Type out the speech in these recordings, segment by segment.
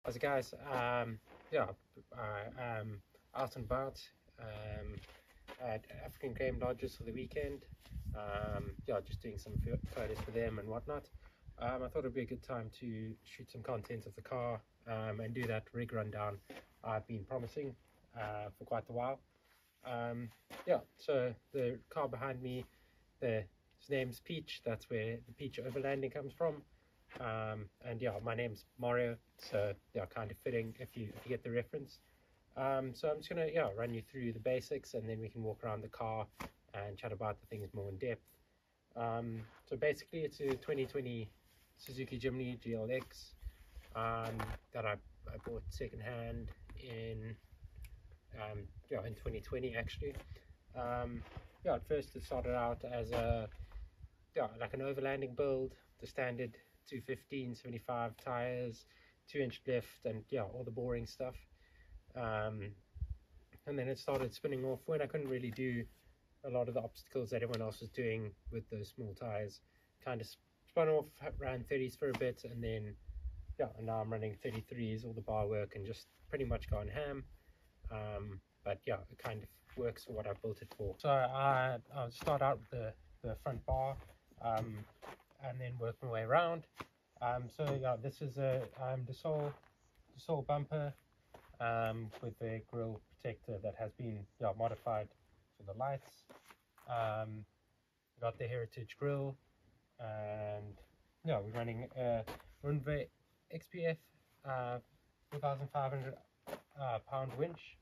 How's it, guys? Yeah, I'm out and about at African Game Lodges for the weekend. Yeah, just doing some photos for them and whatnot. I thought it'd be a good time to shoot some content of the car and do that rig rundown I've been promising for quite a while. Yeah, so the car behind me, its name's Peach. That's where the Peach overlanding comes from. And yeah, my name's Mario, so yeah, kind of fitting if you get the reference. So I'm just gonna run you through the basics, and then we can walk around the car and chat about the things more in depth. So basically, it's a 2020 Suzuki Jimny GLX that I bought secondhand in in 2020 actually. At first it started out as like an overlanding build, the standard 215/75 tires, 2-inch lift, and all the boring stuff. And then it started spinning off when I couldn't really do a lot of the obstacles that everyone else was doing with those small tires. Kind of spun off, ran 30s for a bit, and then and now I'm running 33s, all the bar work, and just pretty much gone ham. But yeah, it kind of works for what I built it for. So I'll start out with the front bar and then work my way around. So yeah, this is a Dassault bumper with the grille protector that has been modified for the lights. Got the heritage grille, and we're running a Runway XPF 4,500 pound winch.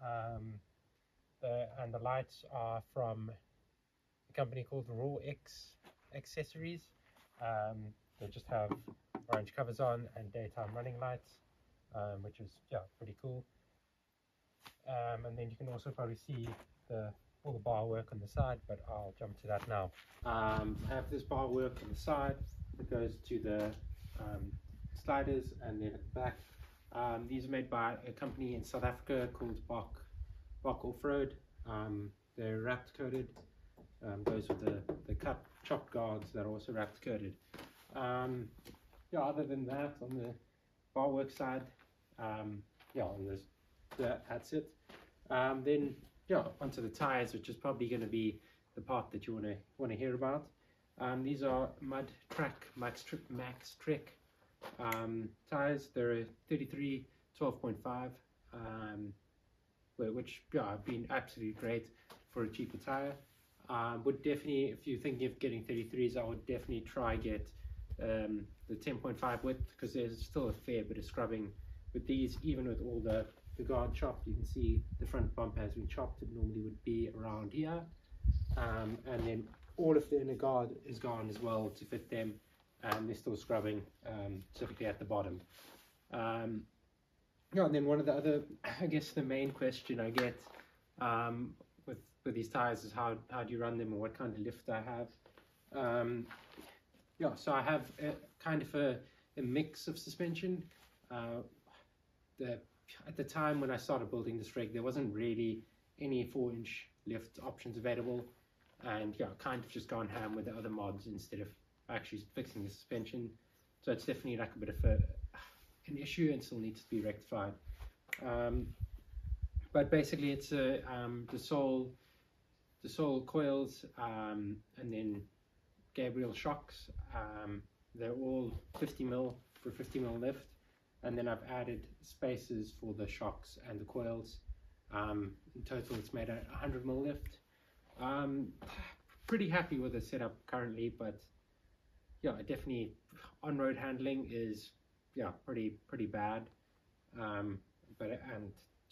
And the lights are from a company called Raw X Accessories. They just have orange covers on and daytime running lights, which is pretty cool. And then you can also probably see all the bar work on the side, but I'll jump to that now. I have this bar work on the side that goes to the sliders, and then at the back. These are made by a company in South Africa called Bach Off-Road. They're wrapped coated. Those with the chopped guards that are also wrapped coated. Other than that, on the bar work side, that's it. Then onto the tires, which is probably going to be the part that you want to hear about. These are Mud Track Max Trek tires. They're a 33 12.5, which have been absolutely great for a cheaper tire. Would definitely, if you're thinking of getting 33s, I would definitely try get the 10.5 width, because there's still a fair bit of scrubbing with these. Even with all the guard chopped, you can see the front bumper has been chopped. It normally would be around here, and then all of the inner guard is gone as well to fit them, and they're still scrubbing, specifically at the bottom. And then one of the other, I guess the main question I get with these tires is how do you run them, or what kind of lift I have. So I have kind of a mix of suspension. At the time when I started building this rig, there wasn't really any 4-inch lift options available, and kind of just gone ham with the other mods instead of actually fixing the suspension. So it's definitely like a bit of an issue and still needs to be rectified. But basically it's a Dassault coils, and then Gabriel shocks. They're all 50mm for 50mm lift, and then I've added spacers for the shocks and the coils. In total it's made a 100mm lift. Pretty happy with the setup currently, but definitely on-road handling is pretty bad.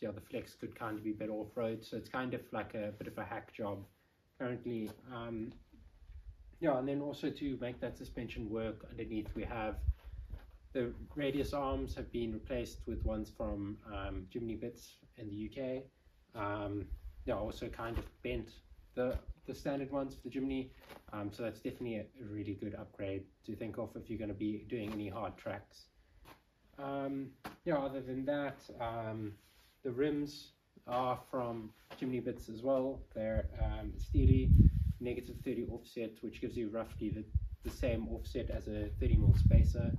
The flex could kind of be better off-road, so it's kind of like a bit of a hack job currently. And then also to make that suspension work underneath, we have the radius arms have been replaced with ones from Jimny Bits in the UK. Also kind of bent the standard ones for the Jimny, so that's definitely a really good upgrade to think of if you're going to be doing any hard tracks. Other than that, the rims are from Jimny Bits as well. They're steely -30 offset, which gives you roughly the same offset as a 30mm spacer.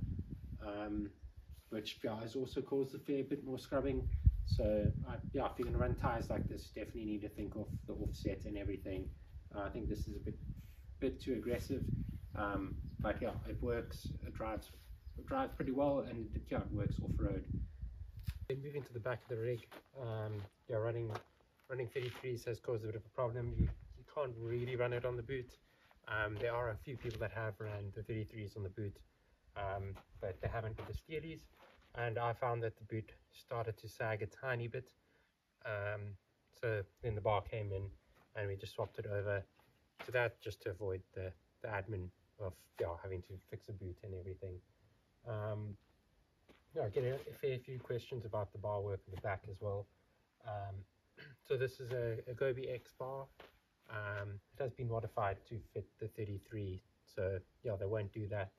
which has also caused a fair bit more scrubbing. So yeah, if you're going to run tires like this, definitely need to think of the offset and everything. I think this is a bit too aggressive, but yeah, it works. It drives pretty well, and yeah, it works off-road. Moving to the back of the rig, yeah, running 33s has caused a bit of a problem. You can't really run it on the boot. There are a few people that have ran the 33s on the boot, but they haven't with the steelies, and I found that the boot started to sag a tiny bit. So then the bar came in and we just swapped it over to that, just to avoid the admin of having to fix a boot and everything. I get a fair few questions about the bar work in the back as well. So this is a Gobi X bar. It has been modified to fit the 33, so yeah, they won't do that.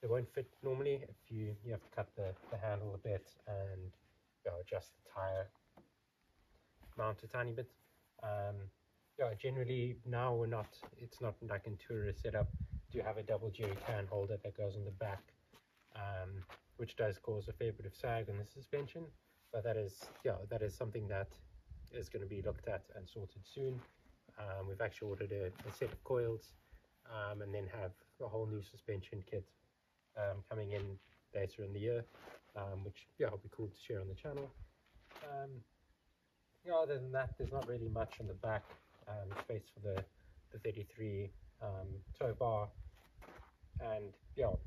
They won't fit normally. If you have to cut the handle a bit and adjust the tire mount a tiny bit. Yeah, generally now it's not like in tourer setup. Do have a double jerry can holder that goes on the back, which does cause a fair bit of sag on the suspension, but that is something that is going to be looked at and sorted soon. We've actually ordered a set of coils, and then have a whole new suspension kit coming in later in the year, which will be cool to share on the channel. Other than that, there's not really much on the back. Space for the 33 tow bar, and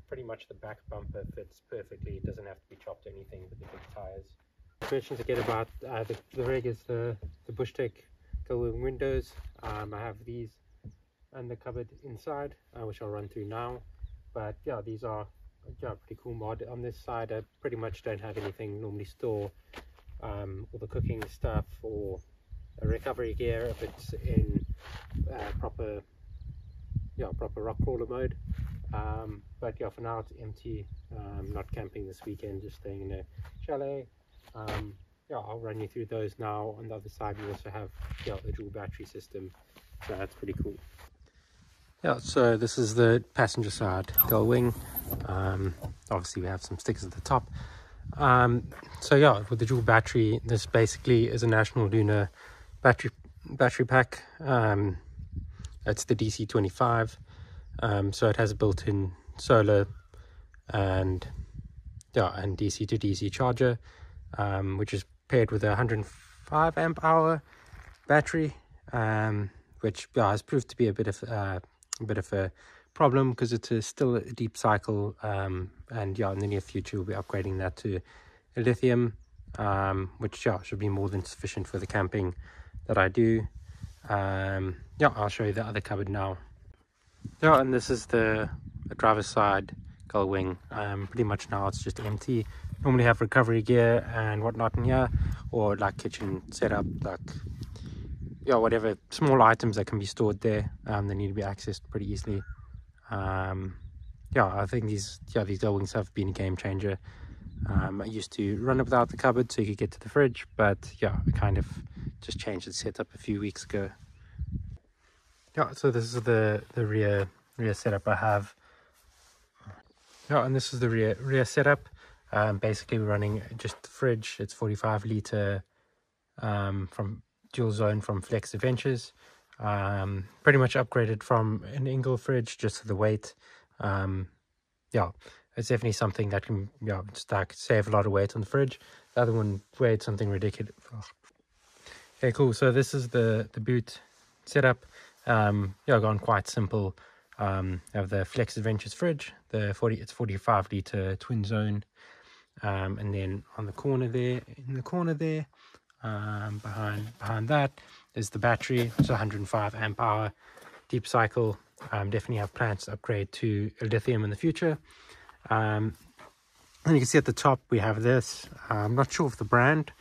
pretty much the back bumper fits perfectly. It doesn't have to be chopped or anything with the big tires. Mentions again about the rig is the Bushtec gull-wing windows. I have these and the cupboard inside, which I'll run through now. But yeah, these are pretty cool mod. On this side, I pretty much don't have anything. Normally store all the cooking stuff or a recovery gear if it's in proper rock crawler mode. But yeah, for now it's empty. Not camping this weekend, just staying in a chalet. I'll run you through those now. On the other side we also have the dual battery system, so that's pretty cool. So this is the passenger side gull wing. Obviously we have some stickers at the top. So with the dual battery, this basically is a National Lunar battery pack. It's the DC25. So it has a built-in solar and DC to DC charger, which is paired with a 105 amp hour battery, which has proved to be a bit of a problem because it's still a deep cycle, and in the near future we'll be upgrading that to a lithium, which should be more than sufficient for the camping that I do. I'll show you the other cupboard now. And this is the driver's side gull wing. Pretty much now it's just empty. Normally have recovery gear and whatnot in here, or like kitchen setup, like whatever small items that can be stored there. They need to be accessed pretty easily. I think these gull wings have been a game changer. I used to run it without the cupboard so you could get to the fridge, but I kind of just changed the setup a few weeks ago. So this is the rear setup I have. And this is the rear setup. Basically we're running just the fridge. It's 45 litre from dual zone from Flex Adventures. Pretty much upgraded from an Ingle fridge just for the weight. It's definitely something that can just like save a lot of weight on the fridge. The other one weighed something ridiculous. Okay, cool. So this is the boot setup. Gone quite simple. Have the Flex Adventures fridge, it's 45 litre twin zone, and then on the corner there, behind that is the battery. It's 105 amp hour deep cycle. Definitely have plans to upgrade to a lithium in the future. And you can see at the top we have this. I'm not sure of the brand,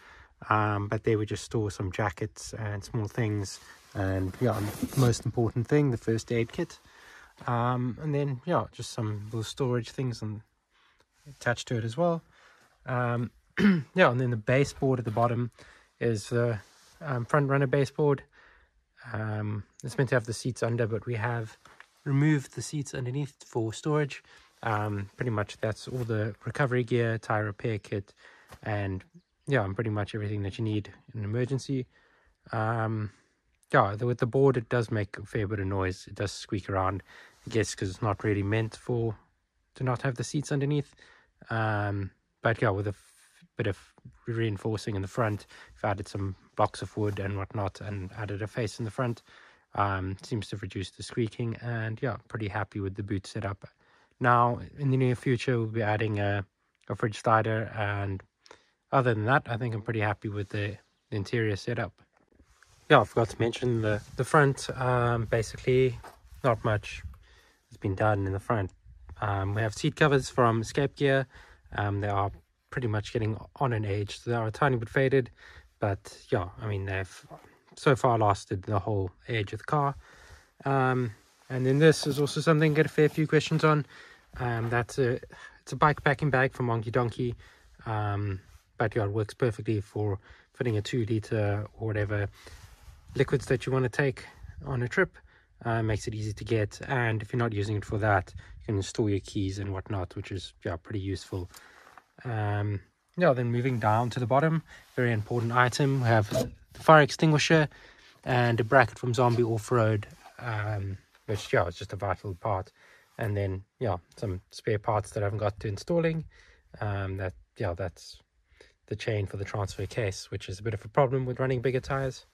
but there we just store some jackets and small things, and most important thing, the first aid kit, and then just some little storage things attached to it as well. And then the baseboard at the bottom is the front runner baseboard. It's meant to have the seats under, but we have removed the seats underneath for storage. Pretty much that's all the recovery gear, tire repair kit, and yeah, pretty much everything that you need in an emergency. Yeah, with the board, it does make a fair bit of noise. It does squeak around, I guess, because it's not really meant to not have the seats underneath. But yeah, with a bit of reinforcing in the front, I've added some blocks of wood and whatnot, and added a face in the front. Seems to have reduced the squeaking, and yeah, pretty happy with the boot setup. Now, in the near future, we'll be adding a fridge slider, and other than that, I think I'm pretty happy with the interior setup. Yeah, I forgot to mention the front. Basically, not much has been done in the front. We have seat covers from Escape Gear. They are pretty much getting on an age. So they are a tiny bit faded, but yeah, I mean, they've so far lasted the whole age of the car. And then this is also something I get a fair few questions on. It's a bike packing bag from Wonky Donkey. But yeah, it works perfectly for fitting a 2-liter or whatever liquids that you want to take on a trip. Makes it easy to get, and if you're not using it for that, you can store your keys and whatnot, which is pretty useful. Yeah, then moving down to the bottom, very important item, we have the fire extinguisher and a bracket from Zombie Off-Road, which is just a vital part. And then some spare parts that I haven't got to installing. That's the chain for the transfer case, which is a bit of a problem with running bigger tires.